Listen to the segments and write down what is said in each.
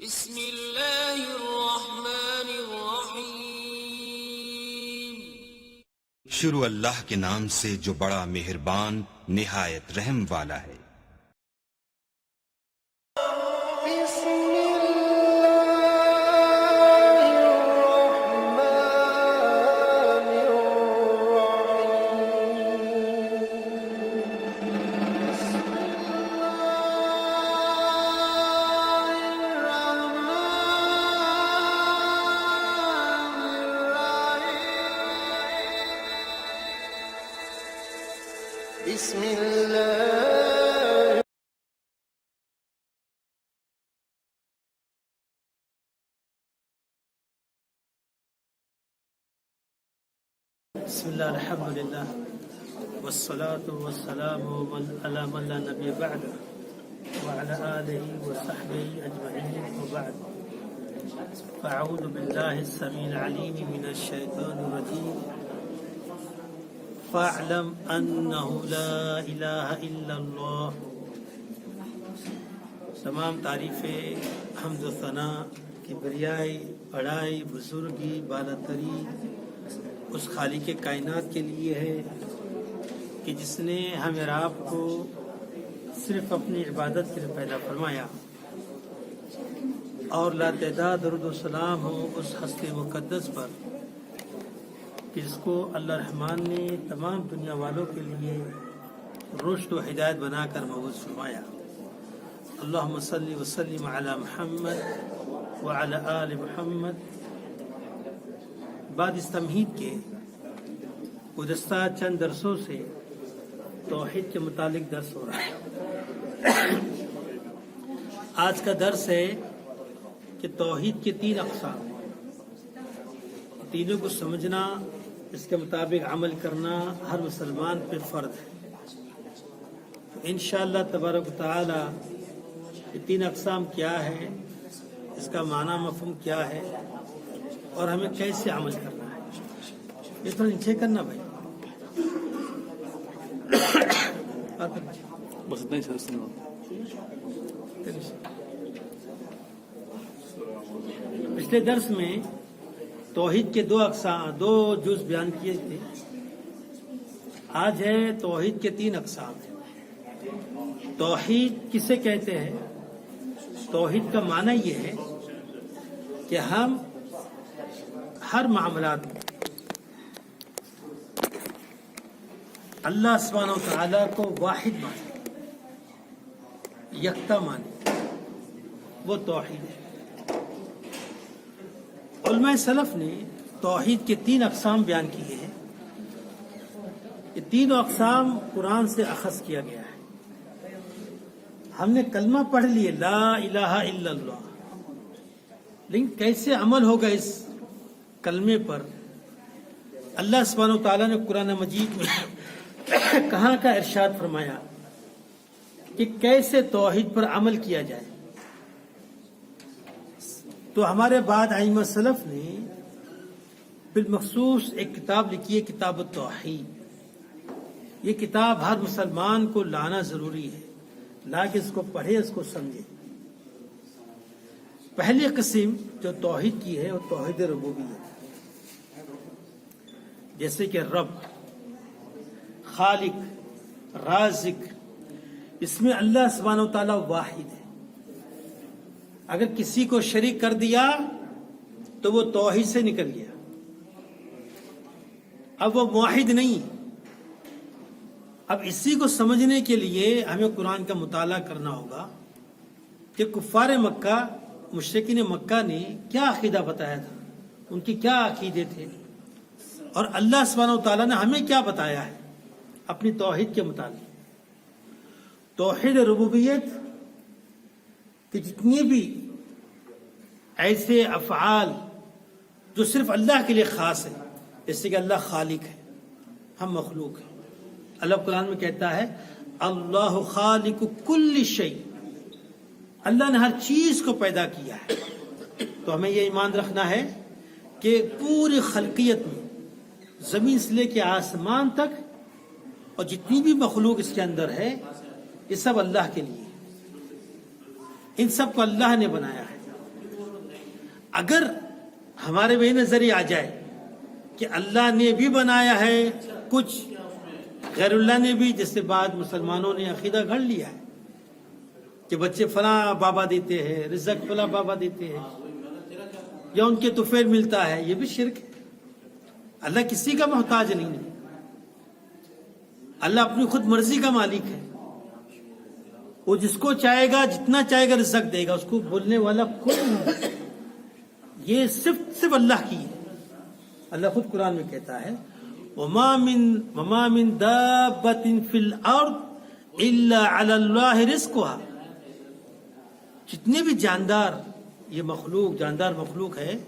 بسم اللہ الرحمن الرحیم۔ شروع اللہ کے نام سے جو بڑا مہربان نہایت رحم والا ہے۔ بسم اللہ بسم اللہ الحمد للہ والصلاة والسلام علی من لا نبی بعد وعلى آلہ وصحبہ اجمعین وبعد فاعوذ باللہ السمیع العلیم من الشیطان الرجیم فاعلم انہ لا الہ الا اللہ۔ تمام تعریفیں حمد و ثنا کی بریائی بڑائی بزرگی بالاتری اس خالق کائنات کے لیے ہے کہ جس نے ہمیں اور آپ کو صرف اپنی عبادت کے لیے پیدا فرمایا، اور لا تعداد درود و سلام ہو اس ہستی مقدس پر جس کو اللہ رحمان نے تمام دنیا والوں کے لیے رشد و ہدایت بنا کر مبعوث فرمایا۔ اللہم صلی وسلم علی محمد وعلی آل محمد۔ بعد اس تمہید کے گزشتہ چند درسوں سے توحید کے متعلق درس ہو رہا ہے۔ آج کا درس ہے کہ توحید کے تین اقسام، تینوں کو سمجھنا، اس کے مطابق عمل کرنا ہر مسلمان پہ فرض ہے۔ انشاءاللہ تبارک و تعالی یہ تین اقسام کیا ہے، اس کا معنی مفہوم کیا ہے، اور ہمیں کیسے عمل کرنا ہے۔ یہ تھوڑا نیچے کرنا بھائی، بس اتنا ہی سر سنو۔ پچھلے درس میں توحید کے دو جز بیان کیے تھے۔ آج ہے توحید کے تین اقسام۔ توحید کسے کہتے ہیں؟ توحید کا معنی یہ ہے کہ ہم ہر معاملات میں اللہ سبحانہ و تعالیٰ کو واحد مانیں، یکتا مانیں، وہ توحید ہے۔ علماء سلف نے توحید کے تین اقسام بیان کیے ہیں۔ یہ تینوں اقسام قرآن سے اخذ کیا گیا ہے۔ ہم نے کلمہ پڑھ لیے لا الہ الا اللہ، لیکن کیسے عمل ہوگا اس کلمے پر؟ اللہ سبحانہ و تعالیٰ نے قرآن مجید میں کہاں کا ارشاد فرمایا کہ کیسے توحید پر عمل کیا جائے؟ تو ہمارے بعد ائمہ سلف نے بالمخصوص ایک کتاب لکھی ہے، کتاب التوحید۔ یہ کتاب ہر مسلمان کو لانا ضروری ہے، لا کے اس کو پڑھے، اس کو سمجھے۔ پہلی قسم جو توحید کی ہے وہ توحید ربوبیت، جیسے کہ رب، خالق، رازق، اس میں اللہ سبحانہ و تعالیٰ واحد ہے۔ اگر کسی کو شریک کر دیا تو وہ توحید سے نکل گیا، اب وہ موحد نہیں۔ اب اسی کو سمجھنے کے لیے ہمیں قرآن کا مطالعہ کرنا ہوگا کہ کفار مکہ، مشرکین مکہ نے کیا عقیدہ بتایا تھا، ان کی کیا عقیدے تھے، اور اللہ سبحانہ و تعالیٰ نے ہمیں کیا بتایا ہے اپنی توحید کے متعلق۔ توحید ربوبیت کہ جتنی بھی ایسے افعال جو صرف اللہ کے لیے خاص ہے، جیسے کہ اللہ خالق ہے، ہم مخلوق ہیں۔ اللہ قرآن میں کہتا ہے اللہ خالق کل شیء، اللہ نے ہر چیز کو پیدا کیا ہے۔ تو ہمیں یہ ایمان رکھنا ہے کہ پوری خلقیت میں زمین سے لے کے آسمان تک اور جتنی بھی مخلوق اس کے اندر ہے، یہ سب اللہ کے لیے، ان سب کو اللہ نے بنایا ہے۔ اگر ہمارے میں نظریہ آ جائے کہ اللہ نے بھی بنایا ہے کچھ، غیر اللہ نے بھی، جس سے بعد مسلمانوں نے عقیدہ گھڑ لیا ہے کہ بچے فلاں بابا دیتے ہیں، رزق فلاں بابا دیتے ہیں، یا ان کے طفیل ملتا ہے، یہ بھی شرک ہے۔ اللہ کسی کا محتاج نہیں ہے، اللہ اپنی خود مرضی کا مالک ہے، وہ جس کو چاہے گا جتنا چاہے گا رزق دے گا، اس کو بولنے والا کوئی نہیں۔ یہ صرف اللہ کی ہے۔ اللہ خود قرآن میں کہتا ہے وَمَا مِن دَابَّةٍ فِي الْأَرْضِ إِلَّا عَلَى اللَّهِ رِزْقُهَا، جتنے بھی جاندار مخلوق ہے،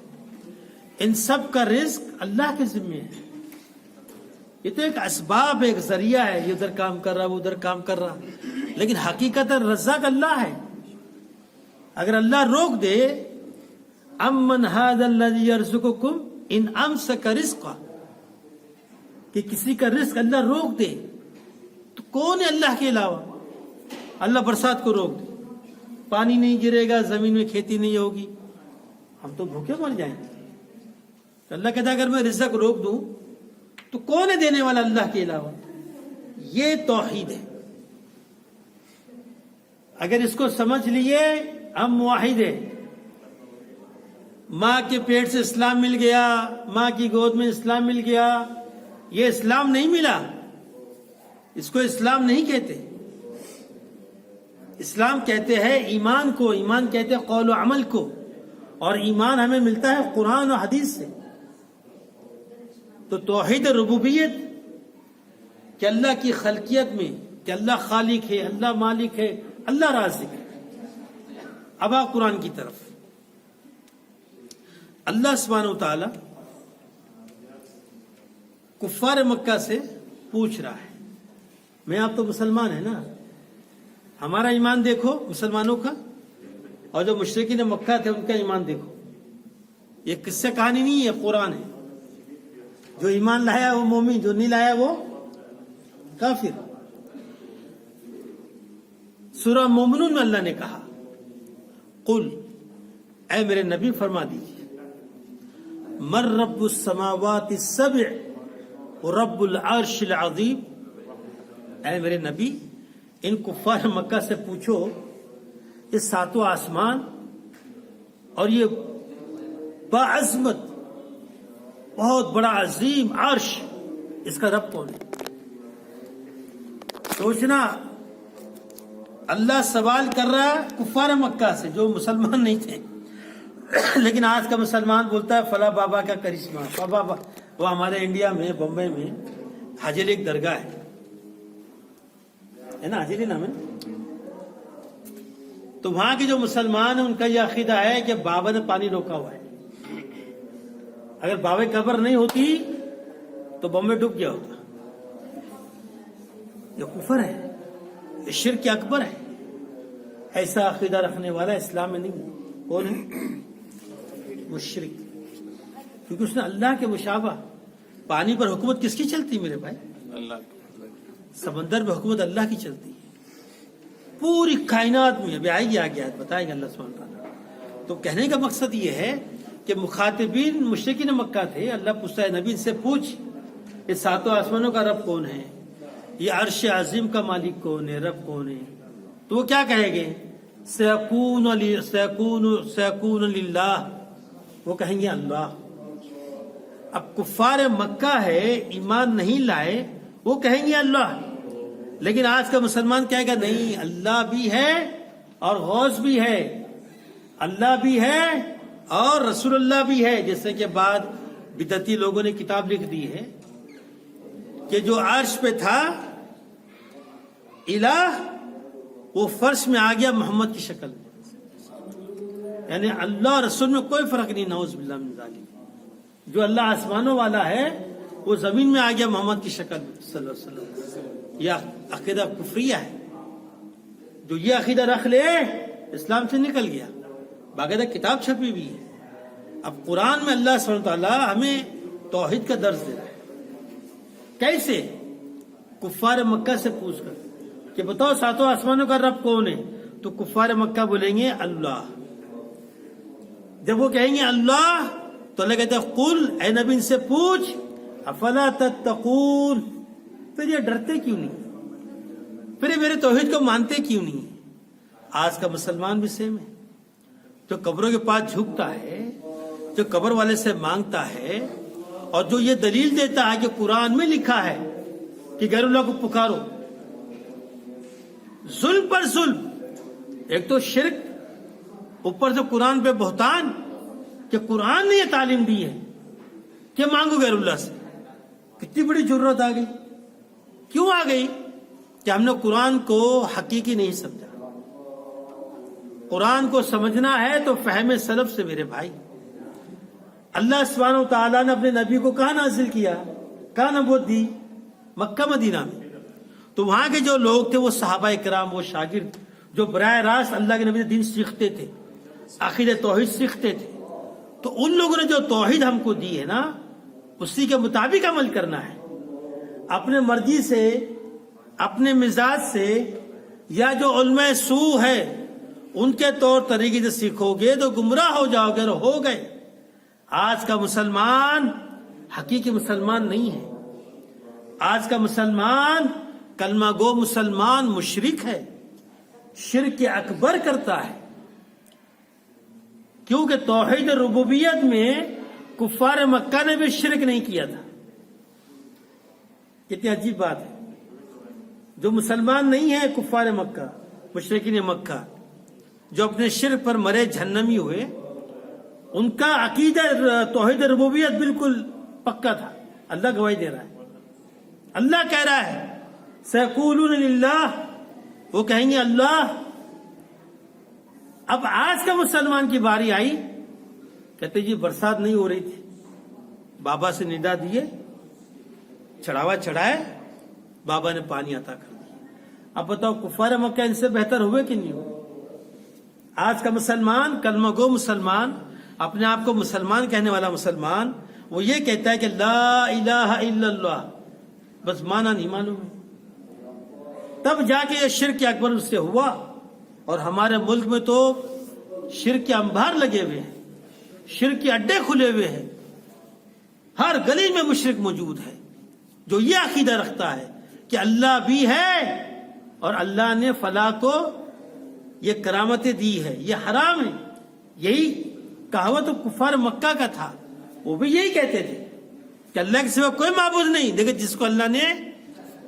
ان سب کا رزق اللہ کے ذمے ہے۔ یہ تو ایک اسباب ہے، ایک ذریعہ ہے، یہ ادھر کام کر رہا، وہ ادھر کام کر رہا، لیکن حقیقت رزاق اللہ ہے۔ اگر اللہ روک دے امن هذا الذي يرزقكم ان امسك رزقا، کہ کسی کا رزق اللہ روک دے تو کون ہے اللہ کے علاوہ؟ اللہ برسات کو روک دے، پانی نہیں گرے گا، زمین میں کھیتی نہیں ہوگی، ہم تو بھوکے مر جائیں گے۔ تو اللہ کہتا ہے اگر میں رزق روک دوں تو کون ہے دینے والا اللہ کے علاوہ؟ یہ توحید ہے۔ اگر اس کو سمجھ لیے ہم موحد ہیں۔ ماں کے پیٹ سے اسلام مل گیا، ماں کی گود میں اسلام مل گیا، یہ اسلام نہیں ملا، اس کو اسلام نہیں کہتے۔ اسلام کہتے ہیں ایمان کو، ایمان کہتے ہیں قول و عمل کو، اور ایمان ہمیں ملتا ہے قرآن و حدیث سے۔ تو توحید ربوبیت کہ اللہ کی خلقیت میں کہ اللہ خالق ہے، اللہ مالک ہے، اللہ رازق ہے۔ اب آپ قرآن کی طرف، اللہ سبحانہ و تعالی کفار مکہ سے پوچھ رہا ہے، میں آپ تو مسلمان ہیں نا، ہمارا ایمان دیکھو مسلمانوں کا، اور جو مشرکین مکہ تھے ان کا ایمان دیکھو۔ یہ قصہ کہانی نہیں ہے، قرآن ہے۔ جو ایمان لایا وہ مومن، جو نہیں لایا وہ کافر۔ سورہ مومنون میں اللہ نے کہا قل، اے میرے نبی فرما دیجیے، من رب السماوات السبع ورب العرش العظیم، اے میرے نبی ان کفار مکہ سے پوچھو اس ساتوں آسمان اور یہ باعظمت بہت بڑا عظیم عرش، اس کا رب کون ہے؟ سوچنا، اللہ سوال کر رہا ہے کفار مکہ سے جو مسلمان نہیں تھے، لیکن آج کا مسلمان بولتا ہے فلاں بابا کا کرشمہ، فلاں بابا۔ وہ ہمارے انڈیا میں بمبئی میں حاجی علی درگاہ ہے نا، حاجی علی نام ہے۔ تو وہاں کے جو مسلمان ہیں ان کا یہ عقیدہ ہے کہ بابا نے پانی روکا ہوا ہے، اگر بابا کی قبر نہیں ہوتی تو بمبئی ڈوب گیا ہوتا۔ یہ کفر ہے، یہ شرک اکبر ہے۔ ایسا عقیدہ رکھنے والا اسلام میں نہیں ہے۔ کون ہے؟ مشرک، کیونکہ اس نے اللہ کے مشابہ۔ پانی پر حکومت کس کی چلتی میرے بھائی؟ اللہ۔ سمندر میں حکومت اللہ کی چلتی ہے، پوری کائنات میں۔ ابھی آئے گی آگے بتائیں گے اللہ سبحانہ تعالیٰ۔ تو کہنے کا مقصد یہ ہے کہ مخاطبین مشرکین مکہ تھے، اللہ پوچھتا ہے نبی سے پوچھ یہ ساتوں آسمانوں کا رب کون ہے، یہ عرش عظیم کا مالک کون ہے، رب کون ہے؟ تو وہ کیا کہیں گے؟ سیکون للہ، وہ کہیں گے اللہ۔ اب کفار مکہ ہے، ایمان نہیں لائے، وہ کہیں گے اللہ، لیکن آج کا مسلمان کہے گا نہیں، اللہ بھی ہے اور غوث بھی ہے، اللہ بھی ہے اور رسول اللہ بھی ہے۔ جیسے کہ بعد بدعتی لوگوں نے کتاب لکھ دی ہے کہ جو عرش پہ تھا الہ، وہ فرش میں آ گیا محمد کی شکل میں، یعنی اللہ رسول میں کوئی فرق نہیں، نعوذ باللہ من ذالک۔ جو اللہ آسمانوں والا ہے وہ زمین میں آ گیا محمد کی شکل میں صلی اللہ علیہ وسلم۔ یہ عقیدہ کفریہ ہے۔ جو یہ عقیدہ رکھ لے اسلام سے نکل گیا۔ باقاعدہ کتاب چھپی ہوئی ہے۔ اب قرآن میں اللہ سبحانہ وتعالیٰ ہمیں توحید کا درس دے رہا ہے۔ کیسے؟ کفار مکہ سے پوچھ کر کہ بتاؤ ساتوں آسمانوں کا رب کون ہے؟ تو کفار مکہ بولیں گے اللہ۔ جب وہ کہیں گے اللہ تو اللہ کہتے ہیں قل، اے نبی ان سے پوچھ، افلا تتقون، پھر یہ ڈرتے کیوں نہیں، پھر یہ میرے توحید کو مانتے کیوں نہیں؟ آج کا مسلمان بھی سیم ہے، جو قبروں کے پاس جھکتا ہے، جو قبر والے سے مانگتا ہے، اور جو یہ دلیل دیتا ہے کہ قرآن میں لکھا ہے کہ غیر اللہ کو پکارو، ظلم پر ظلم، ایک تو شرک، اوپر سے قرآن پہ بہتان کہ قرآن نے یہ تعلیم دی ہے کہ مانگو غیر اللہ سے۔ کتنی بڑی ضرورت آ گئی، کیوں آ گئی؟ کہ ہم نے قرآن کو حقیقی نہیں سمجھا۔ قرآن کو سمجھنا ہے تو فہم سلف سے میرے بھائی۔ اللہ سبحانہ و تعالیٰ نے اپنے نبی کو کہاں نازل کیا، کہاں نبوت دی؟ مکہ مدینہ میں۔ تو وہاں کے جو لوگ تھے وہ صحابہ کرام، وہ شاگرد جو براہ راست اللہ کے نبی دین سیکھتے تھے، عقیدہ توحید سیکھتے تھے، تو ان لوگوں نے جو توحید ہم کو دی ہے نا، اسی کے مطابق عمل کرنا ہے۔ اپنے مرضی سے، اپنے مزاج سے، یا جو علماء سو ہے ان کے طور طریقے سے سیکھو گے تو گمراہ ہو جاؤ گے، اور ہو گئے۔ آج کا مسلمان حقیقی مسلمان نہیں ہے۔ آج کا مسلمان کلمہ گو مسلمان مشرک ہے، شرک اکبر کرتا ہے، کیونکہ توحید ربوبیت میں کفار مکہ نے بھی شرک نہیں کیا تھا۔ کتنی عجیب بات ہے، جو مسلمان نہیں ہے کفار مکہ، مشرکین مکہ، جو اپنے شرک پر مرے جہنمی ہوئے، ان کا عقیدہ توحید ربوبیت بالکل پکا تھا۔ اللہ گواہی دے رہا ہے، اللہ کہہ رہا ہے سیقولون للہ، وہ کہیں گے اللہ۔ اب آج کا مسلمان کی باری آئی، کہتے جی برسات نہیں ہو رہی تھی، بابا سے ندا دیے، چڑھاوا چڑھائے، بابا نے پانی عطا کر دیا۔ اب بتاؤ کفار مکہ ان سے بہتر ہوئے کہ نہیں ہوئے؟ آج کا مسلمان، کلمہ گو مسلمان، اپنے آپ کو مسلمان کہنے والا مسلمان، وہ یہ کہتا ہے کہ لا الہ الا اللہ، بس معنی نہیں معلوم ہے۔ تب جا کے یہ شرک اکبر اس سے ہوا۔ اور ہمارے ملک میں تو شرک کے انبار لگے ہوئے ہیں، شرک کے اڈے کھلے ہوئے ہیں، ہر گلی میں مشرک موجود ہے جو یہ عقیدہ رکھتا ہے کہ اللہ بھی ہے اور اللہ نے فلاں کو یہ کرامتیں دی ہے، یہ حرام ہے۔ یہی کہاوت کفار مکہ کا تھا، وہ بھی یہی کہتے تھے کہ اللہ کے سوا کوئی معبود نہیں، دیکھیں جس کو اللہ نے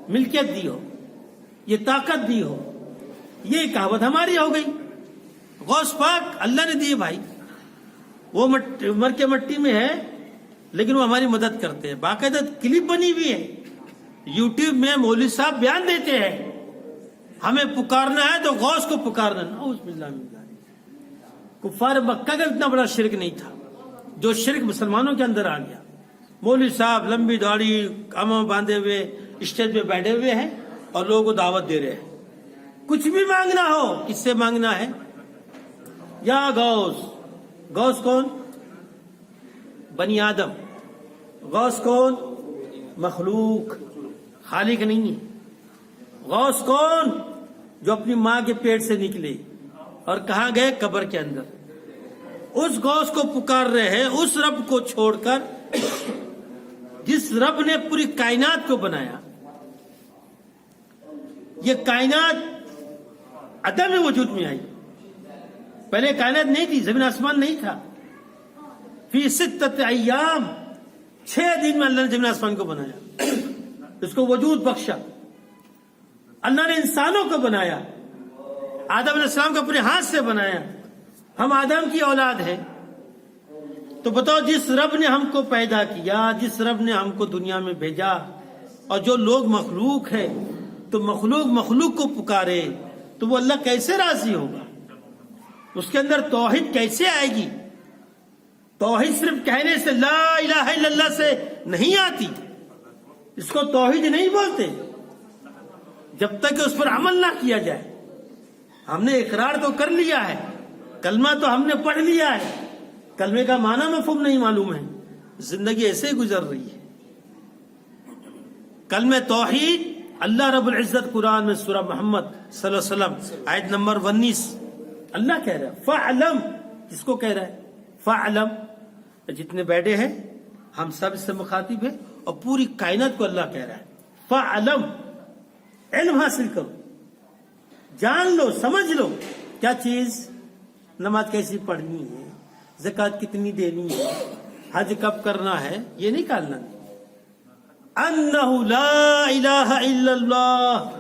ملکیت دی ہو، یہ طاقت دی ہو، یہ کہاوت ہماری ہو گئی۔ غوث پاک اللہ نے دی بھائی، وہ مر کے مٹی میں ہے لیکن وہ ہماری مدد کرتے ہیں، باقاعدہ کلپ بنی ہوئی ہے یوٹیوب میں، مولوی صاحب بیان دیتے ہیں ہمیں پکارنا ہے تو غوث کو پکارنا۔ نعوذ باللہ من ذالک۔ کفار مکہ کا اتنا بڑا شرک نہیں تھا جو شرک مسلمانوں کے اندر آ گیا۔ مولوی صاحب لمبی داڑھی امام باندھے ہوئے اسٹیج پہ بیٹھے ہوئے ہیں اور لوگوں کو دعوت دے رہے ہیں، کچھ بھی مانگنا ہو کس سے مانگنا ہے؟ یا غوث۔ غوث کون؟ بنی آدم۔ غوث کون؟ مخلوق، خالق نہیں ہے۔ غوث کون؟ جو اپنی ماں کے پیٹ سے نکلے اور کہاں گئے؟ قبر کے اندر۔ اس غوث کو پکار رہے ہیں، اس رب کو چھوڑ کر جس رب نے پوری کائنات کو بنایا۔ یہ کائنات عدم وجود میں آئی، پہلے کائنات نہیں تھی، زمین آسمان نہیں تھا۔ فی ستۃ ایام، 6 دن میں اللہ نے زمین آسمان کو بنایا، اس کو وجود بخشا۔ اللہ نے انسانوں کو بنایا، آدم علیہ السلام کو اپنے ہاتھ سے بنایا، ہم آدم کی اولاد ہیں۔ تو بتاؤ جس رب نے ہم کو پیدا کیا، جس رب نے ہم کو دنیا میں بھیجا، اور جو لوگ مخلوق ہے تو مخلوق کو پکارے تو وہ اللہ کیسے راضی ہوگا؟ اس کے اندر توحید کیسے آئے گی؟ توحید صرف کہنے سے، لا الہ الا اللہ سے نہیں آتی، اس کو توحید نہیں بولتے جب تک کہ اس پر عمل نہ کیا جائے۔ ہم نے اقرار تو کر لیا ہے، کلمہ تو ہم نے پڑھ لیا ہے، کلمے کا معنی مفہوم نہیں معلوم ہے، زندگی ایسے ہی گزر رہی ہے۔ کلمہ توحید، اللہ رب العزت قرآن میں سورہ محمد صلی اللہ علیہ وسلم آیت نمبر 19 اللہ کہہ رہا ہے فَعْلَمْ، کس کو کہہ رہا ہے؟ فعلم، جتنے بیٹھے ہیں ہم سب اس سے مخاطب ہیں، اور پوری کائنات کو اللہ کہہ رہا ہے فعلم، علم حاصل کرو، جان لو، سمجھ لو کیا چیز، نماز کیسی پڑھنی ہے، زکوٰۃ کتنی دینی ہے، حج کب کرنا ہے، یہ نہیں کہنا، انہ لا الہ الا اللہ،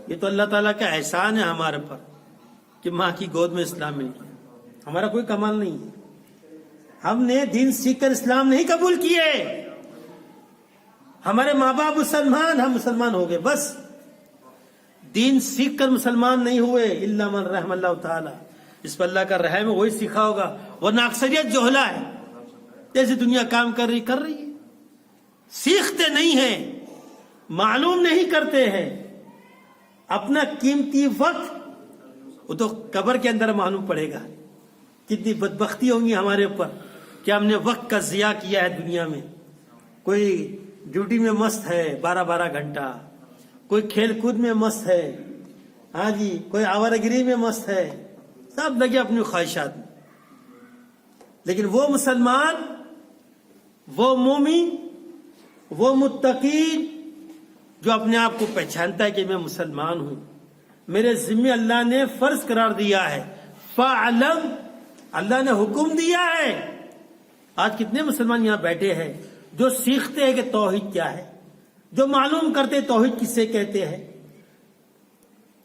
یہ تو اللہ تعالیٰ کا احسان ہے ہمارے پر کہ ماں کی گود میں اسلام مل گیا، ہمارا کوئی کمال نہیں ہے، ہم نے دین سیکھ کر اسلام نہیں قبول کیے، ہمارے ماں باپ مسلمان، ہم مسلمان ہو گئے، بس دین سیکھ کر مسلمان نہیں ہوئے، الا من رحم اللہ تعالی، اس پر اللہ کا رحم ہے وہی سیکھا ہوگا، ورنہ اکثریت جہلا ہے، جیسے دنیا کام کر رہی ہے، سیکھتے نہیں ہیں، معلوم نہیں کرتے ہیں، اپنا قیمتی وقت وہ تو قبر کے اندر معلوم پڑے گا، کتنی بدبختی ہوں گی ہمارے اوپر کہ ہم نے وقت کا ضیاع کیا ہے دنیا میں، کوئی ڈیوٹی میں مست ہے 12 گھنٹہ، کوئی کھیل کود میں مست ہے، ہاں جی، کوئی آوارگری میں مست ہے، سب لگے اپنی خواہشات میں، لیکن وہ مسلمان، وہ مومن، وہ متقی جو اپنے آپ کو پہچانتا ہے کہ میں مسلمان ہوں، میرے ذمہ اللہ نے فرض قرار دیا ہے، فعلم، اللہ نے حکم دیا ہے۔ آج کتنے مسلمان یہاں بیٹھے ہیں جو سیکھتے ہیں کہ توحید کیا ہے، جو معلوم کرتے توحید کسے کہتے ہیں،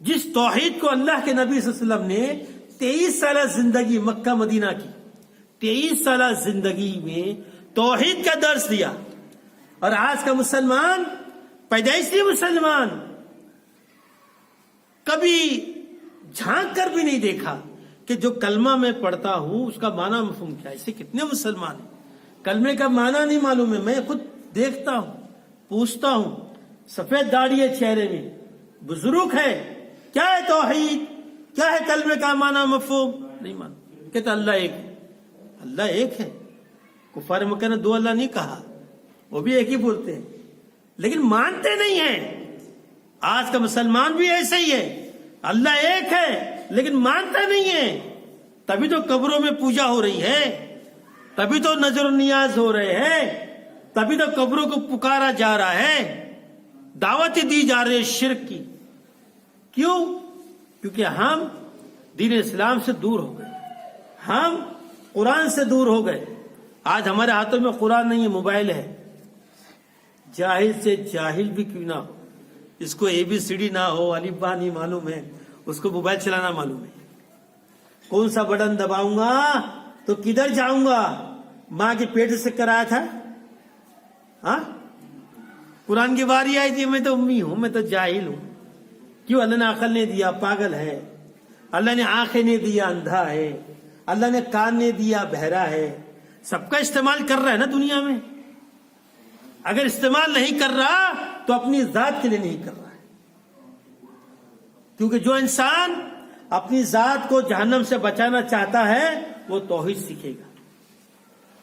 جس توحید کو اللہ کے نبی صلی اللہ علیہ وسلم نے 23 سالہ زندگی مکہ مدینہ کی 23 سالہ زندگی میں توحید کا درس دیا، اور آج کا مسلمان، پیدائشی مسلمان، کبھی جھانک کر بھی نہیں دیکھا کہ جو کلمہ میں پڑھتا ہوں اس کا معنی مفہوم کیا ہے۔ اسے کتنے مسلمان ہیں کلمے کا معنی نہیں معلوم ہے، میں خود دیکھتا ہوں، پوچھتا ہوں، سفید داڑھی ہے چہرے میں، بزرگ ہے، کیا ہے توحید، کیا ہے کلمے کا معنی مفہوم، نہیں معلوم، کہتا اللہ ایک ہے، اللہ ایک ہے۔ کفار مکہ نے 2 اللہ نہیں کہا، وہ بھی ایک ہی بولتے ہیں، لیکن مانتے نہیں ہیں۔ آج کا مسلمان بھی ایسا ہی ہے، اللہ ایک ہے لیکن مانتا نہیں ہے، تبھی تو قبروں میں پوجا ہو رہی ہے، تبھی تو نظر و نیاز ہو رہے ہیں، تبھی تو قبروں کو پکارا جا رہا ہے، دعوتیں دی جا رہی ہے شرک کی۔ کیوں؟ کیونکہ ہم دین اسلام سے دور ہو گئے، ہم قرآن سے دور ہو گئے۔ آج ہمارے ہاتھوں میں قرآن نہیں ہے، موبائل ہے۔ جاہل سے جاہل بھی کیوں نہ ہو، اس کو ABCD نہ ہو، الف با نہیں معلوم ہے، اس کو موبائل چلانا معلوم ہے، کون سا بٹن دباؤں گا تو کدھر جاؤں گا، ماں کے پیٹ سے کرایا تھا، ہاں قرآن کی باری آئی تھی، میں تو امی ہوں، میں تو جاہل ہوں۔ کیوں؟ اللہ نے عقل نہیں دیا، پاگل ہے، اللہ نے آنکھیں نہیں دیا، اندھا ہے، اللہ نے کان نہیں دیا، بہرا ہے۔ سب کا استعمال کر رہا ہے نا دنیا میں، اگر استعمال نہیں کر رہا تو اپنی ذات کے لیے نہیں کر رہا ہے، کیونکہ جو انسان اپنی ذات کو جہنم سے بچانا چاہتا ہے وہ توحید سیکھے گا،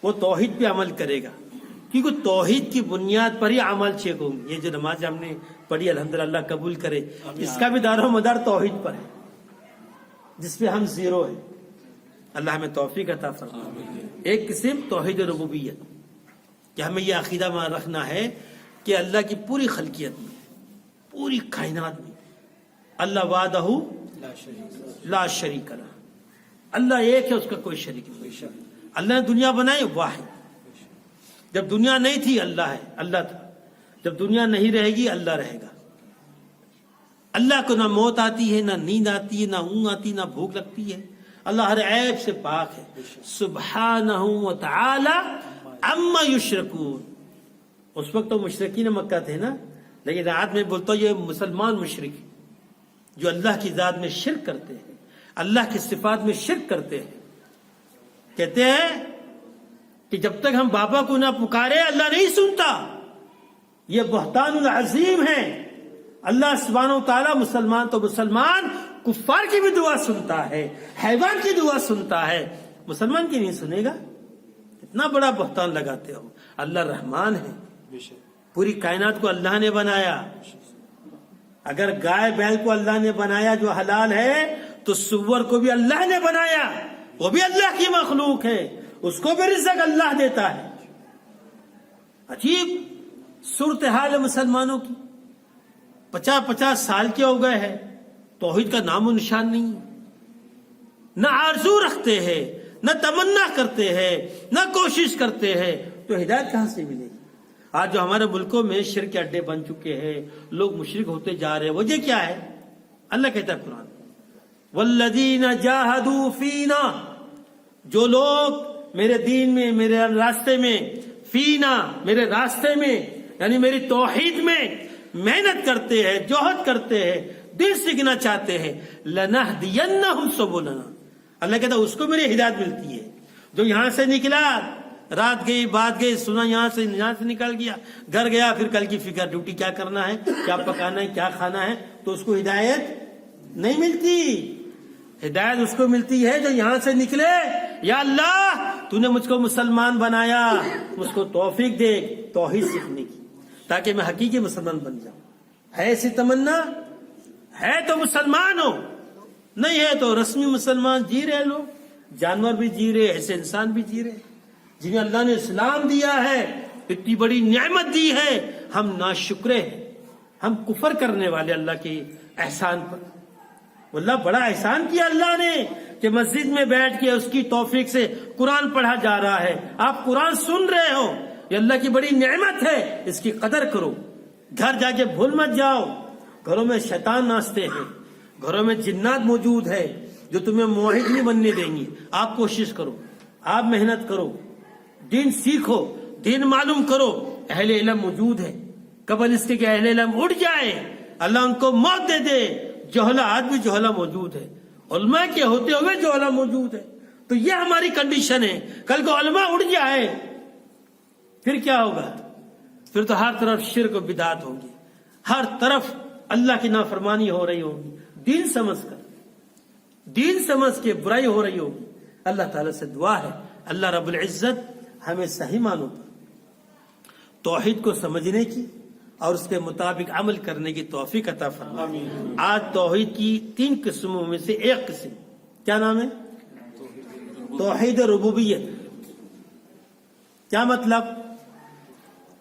وہ توحید پہ عمل کرے گا، کیونکہ توحید کی بنیاد پر ہی عمل چیک ہوں گے۔ یہ جو نماز ہم نے پڑھی الحمدللہ، اللہ قبول کرے، اس کا بھی دار و مدار توحید پر ہے، جس پہ ہم زیرو ہیں۔ اللہ ہمیں توفیق عطا فرمائے۔ ایک قسم توحید ربوبیت، کہ ہمیں یہ عقیدہ میں رکھنا ہے کہ اللہ کی پوری خلقیت میں، پوری کائنات میں اللہ وحدہ لا شریک لہ، اللہ ایک ہے، اس کا کوئی شریک نہیں۔ اللہ نے دنیا بنائی واحد، جب دنیا نہیں تھی اللہ ہے، اللہ تھا، جب دنیا نہیں رہے گی اللہ رہے گا۔ اللہ کو نہ موت آتی ہے، نہ نیند آتی ہے، نہ اونگ آتی، نہ بھوک لگتی ہے، اللہ ہر عیب سے پاک ہے، سبحانہ وتعالی اما یشرکون۔ اس وقت تو مشرکین مکہ تھے نا، لیکن آج میں بولتا ہوں یہ مسلمان مشرک جو اللہ کی ذات میں شرک کرتے ہیں، اللہ کی صفات میں شرک کرتے ہیں، کہتے ہیں کہ جب تک ہم بابا کو نہ پکارے اللہ نہیں سنتا۔ یہ بہتان العظیم ہے۔ اللہ سبحانہ وتعالی مسلمان تو مسلمان، کفار کی بھی دعا سنتا ہے، حیوان کی دعا سنتا ہے، مسلمان کی نہیں سنے گا؟ اتنا بڑا بہتان لگاتے ہو۔ اللہ رحمان ہے، پوری کائنات کو اللہ نے بنایا۔ اگر گائے بیل کو اللہ نے بنایا جو حلال ہے، تو سور کو بھی اللہ نے بنایا، وہ بھی اللہ کی مخلوق ہے، اس کو بھی رزق اللہ دیتا ہے۔ عجیب صورتحال ہے مسلمانوں کی، 50 سال کے ہو گئے ہیں، توحید کا نام و نشان نہیں، نہ آرزو رکھتے ہیں، نہ تمنا کرتے ہیں، نہ کوشش کرتے ہیں، تو ہدایت کہاں سے ملے گی؟ آج جو ہمارے ملکوں میں شرک کے اڈے بن چکے ہیں، لوگ مشرک ہوتے جا رہے ہیں، وجہ کیا ہے؟ اللہ کہتا ہے قرآن، والذین جاہدوا فینا، جو لوگ میرے دین میں، میرے راستے میں، فینا میرے راستے میں یعنی میری توحید میں محنت کرتے ہیں، جوہد کرتے ہیں، دل سیکھنا چاہتے ہیں، لنہدینہم سبلنا، اللہ کہتا ہے اس کو میری ہدایت ملتی ہے۔ جو یہاں سے نکلا، رات گئی، بات گئی، سنا یہاں سے نکل گیا، گھر گیا، پھر کل کی فکر، ڈیوٹی کیا کرنا ہے، کیا پکانا ہے، کیا کھانا ہے، تو اس کو ہدایت نہیں ملتی۔ ہدایت اس کو ملتی ہے جو یہاں سے نکلے، یا اللہ تو نے مجھ کو مسلمان بنایا، مجھ کو توفیق دے توحید سیکھنے کی، تاکہ میں حقیقی مسلمان بن جاؤں۔ ہے ایسی تمنا؟ ہے تو مسلمان ہو، نہیں ہے تو رسمی مسلمان جی رہے لوگ، جانور بھی جی رہے، ایسے انسان بھی جی رہے، جنہیں اللہ نے اسلام دیا ہے، اتنی بڑی نعمت دی ہے، ہم ناشکرے ہیں، ہم کفر کرنے والے اللہ کے احسان پر۔ اللہ بڑا احسان کیا اللہ نے کہ مسجد میں بیٹھ کے اس کی توفیق سے قرآن پڑھا جا رہا ہے، آپ قرآن سن رہے ہو، یہ اللہ کی بڑی نعمت ہے، اس کی قدر کرو۔ گھر جا کے بھول مت جاؤ، گھروں میں شیطان ناچتے ہیں، گھروں میں جنات موجود ہے جو تمہیں موحد نہیں بننے دیں گی۔ آپ کوشش کرو، آپ محنت کرو، دین سیکھو، دین معلوم کرو۔ اہل علم موجود ہے، قبل اس کے کہ اہل علم اٹھ جائے، اللہ ان کو موت دے دے۔ جہلا، آج بھی جہلا موجود ہے، علماء کے ہوتے ہوئے جہلا موجود ہے۔ تو یہ ہماری کنڈیشن ہے، کل کو علماء اٹھ جائے پھر کیا ہوگا؟ پھر تو ہر طرف شرک و بدعت ہوگی، ہر طرف اللہ کی نافرمانی ہو رہی ہوگی، دین سمجھ کے برائی ہو رہی ہوگی۔ اللہ تعالیٰ سے دعا ہے اللہ رب العزت ہمیں صحیح معنوں پر توحید کو سمجھنے کی اور اس کے مطابق عمل کرنے کی توفیق عطا فرمائے۔ آج توحید کی 3 قسموں میں سے ایک قسم، کیا نام ہے؟ توحید ربوبیت۔ کیا مطلب؟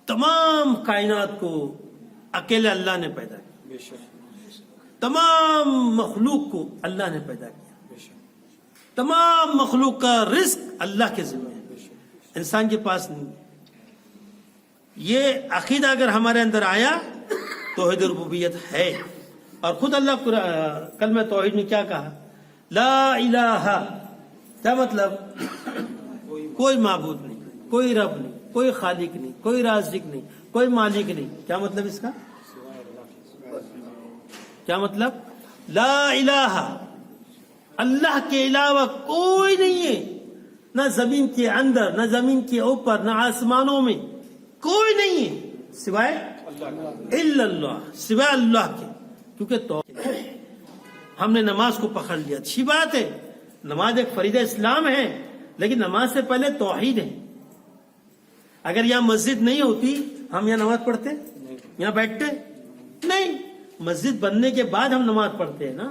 تمام کائنات کو اکیلے اللہ نے پیدا کیا، تمام مخلوق کو اللہ نے پیدا کیا، تمام مخلوق کا رزق اللہ کے ذمہ ہے، انسان کے پاس نہیں۔ یہ عقیدہ اگر ہمارے اندر آیا توحید ربوبیت ہے۔ اور خود اللہ کلمہ توحید میں کیا کہا؟ لا الہ، کیا مطلب؟ کوئی معبود نہیں، کوئی رب نہیں، کوئی خالق نہیں، کوئی رازق نہیں، کوئی مالک نہیں۔ کیا مطلب اس کا؟ کیا مطلب؟ لا الہ، اللہ کے علاوہ کوئی نہیں ہے، نہ زمین کے اندر، نہ زمین کے اوپر، نہ آسمانوں میں کوئی نہیں ہے سوائے الا اللہ، سوائے اللہ کے۔ کیونکہ تو ہم نے نماز کو پکڑ لیا، اچھی بات ہے، نماز ایک فریضہ اسلام ہے، لیکن نماز سے پہلے توحید ہے۔ اگر یہاں مسجد نہیں ہوتی ہم یہاں نماز پڑھتے؟ یہاں بیٹھتے نہیں، مسجد بننے کے بعد ہم نماز پڑھتے ہیں نا۔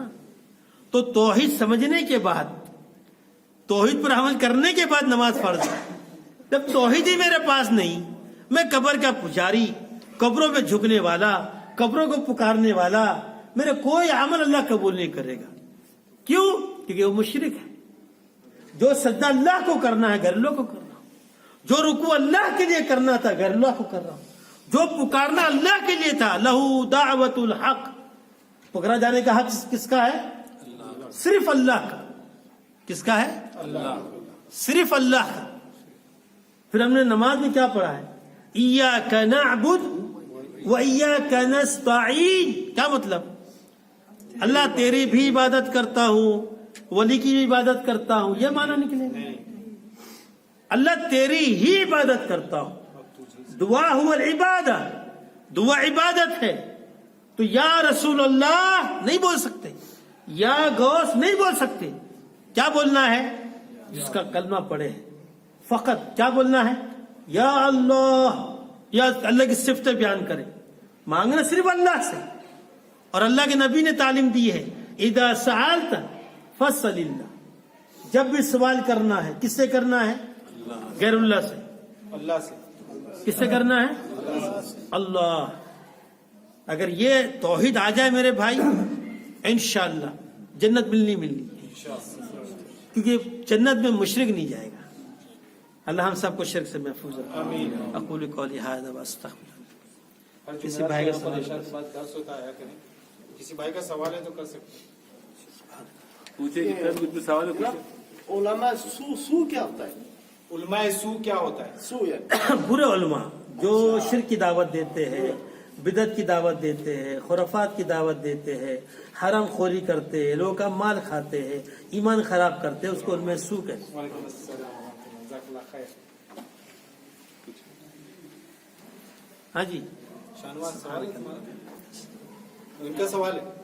تو توحید سمجھنے کے بعد، توحید پر عمل کرنے کے بعد نماز فرض ہے۔ جب توحید ہی میرے پاس نہیں، میں قبر کا پجاری، قبروں پہ جھکنے والا، قبروں کو پکارنے والا، میرے کوئی عمل اللہ قبول نہیں کرے گا۔ کیوں؟ کیونکہ وہ مشرک ہے۔ جو سجدہ اللہ کو کرنا ہے گھر اللہ کو کر رہا ہوں، جو رکوع اللہ کے لیے کرنا تھا گھر اللہ کو کر رہا ہوں، جو پکارنا اللہ کے لیے تھا، لہو دعوت الحق، پکارا جانے کا حق کس کا ہے؟ صرف اللہ کا۔ کس کا ہے؟ اللہ، صرف اللہ کا۔ پھر ہم نے نماز میں کیا پڑھا ہے؟ ایاک نعبد و ایاک نستعین۔ کیا مطلب؟ اللہ تیری بھی عبادت کرتا ہوں، ولی کی بھی عبادت کرتا ہوں، یہ معنی نکلے گا۔ اللہ تیری ہی عبادت کرتا ہوں۔ دعا ہوا العبادہ، دعا عبادت ہے۔ تو یا رسول اللہ نہیں بول سکتے، یا غوث نہیں بول سکتے۔ کیا بولنا ہے؟ جس کا کلمہ پڑھے فقط کیا بولنا ہے؟ یا اللہ، یا اللہ کی صفتیں بیان کرے، مانگنا صرف اللہ سے۔ اور اللہ کے نبی نے تعلیم دی ہے، اذا سألت فاسأل اللہ، جب بھی سوال کرنا ہے کس سے کرنا ہے؟ غیر اللہ سے. اللہ سے. کس سے کرنا ہے؟ اللہ. اگر یہ توحید آ جائے میرے بھائی انشاءاللہ جنت ملنی کیونکہ جنت میں مشرک نہیں جائے گا. اللہ ہم سب کو شرک سے محفوظ رکھے. اقول قولی ھذا واستغفر. کسی بھائی کا سوال درس ہوتا ہے کریں. کسی بھائی کا سوال ہے تو کر سکتے ہیں. پوچھے سوال ہے. علماء سو کیا ہوتا ہے؟ علماء سو کیا ہوتا ہے؟ سو ہے برے علماء جو شرک کی دعوت دیتے ہیں، بدعت کی دعوت دیتے ہیں، خرافات کی دعوت دیتے ہیں، حرام خوری کرتے ہیں، لوگوں کا مال کھاتے ہیں، ایمان خراب کرتے ہیں، اس کو علماء سو کہتے ہیں. وعلیکم السلام ورحمۃ اللہ. جزاک اللہ خیر. ہاں جی شاہنواز سوال ہے تمہارا؟ ان کا سوال ہے.